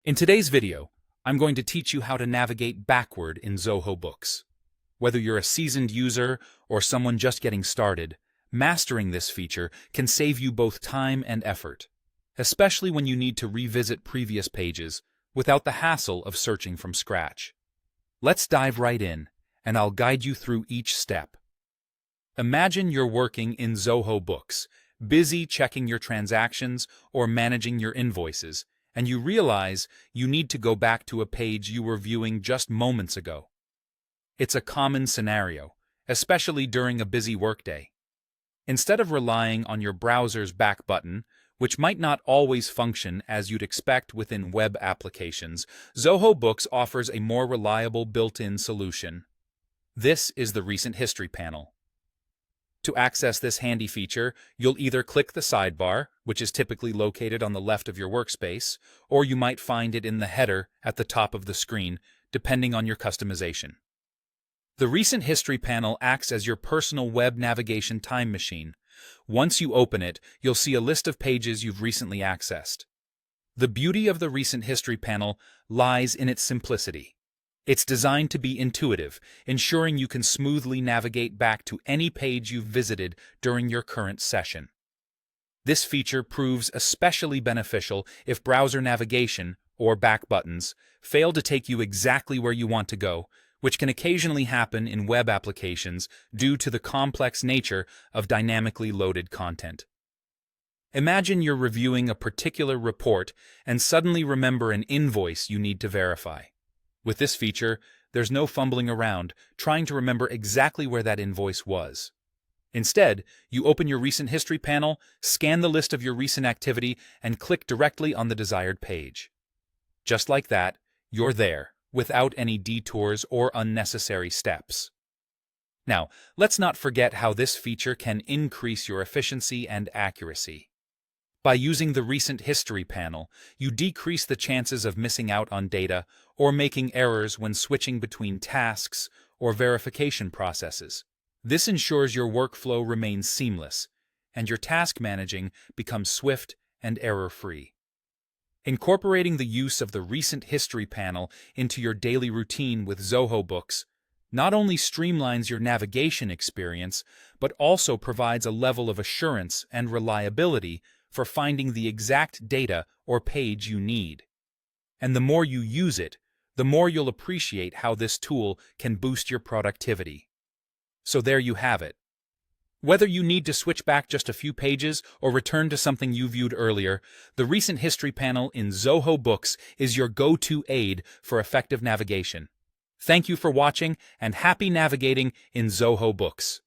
In today's video, I'm going to teach you how to navigate backward in Zoho Books. Whether you're a seasoned user or someone just getting started, mastering this feature can save you both time and effort, especially when you need to revisit previous pages without the hassle of searching from scratch. Let's dive right in, and I'll guide you through each step. Imagine you're working in Zoho Books, busy checking your transactions or managing your invoices, and you realize you need to go back to a page you were viewing just moments ago. It's a common scenario, especially during a busy workday. Instead of relying on your browser's back button, which might not always function as you'd expect within web applications, Zoho Books offers a more reliable built-in solution. This is the Recent History panel. To access this handy feature, you'll either click the sidebar, which is typically located on the left of your workspace, or you might find it in the header at the top of the screen, depending on your customization. The Recent History panel acts as your personal web navigation time machine. Once you open it, you'll see a list of pages you've recently accessed. The beauty of the Recent History panel lies in its simplicity. It's designed to be intuitive, ensuring you can smoothly navigate back to any page you've visited during your current session. This feature proves especially beneficial if browser navigation, or back buttons, fail to take you exactly where you want to go, which can occasionally happen in web applications due to the complex nature of dynamically loaded content. Imagine you're reviewing a particular report and suddenly remember an invoice you need to verify. With this feature, there's no fumbling around, trying to remember exactly where that invoice was. Instead, you open your Recent History panel, scan the list of your recent activity, and click directly on the desired page. Just like that, you're there, without any detours or unnecessary steps. Now, let's not forget how this feature can increase your efficiency and accuracy. By using the Recent History panel, you decrease the chances of missing out on data or making errors when switching between tasks or verification processes. This ensures your workflow remains seamless, and your task managing becomes swift and error-free. Incorporating the use of the Recent History panel into your daily routine with Zoho Books not only streamlines your navigation experience, but also provides a level of assurance and reliability for finding the exact data or page you need. And the more you use it, the more you'll appreciate how this tool can boost your productivity. So there you have it. Whether you need to switch back just a few pages or return to something you viewed earlier, the Recent History panel in Zoho Books is your go-to aid for effective navigation. Thank you for watching, and happy navigating in Zoho Books.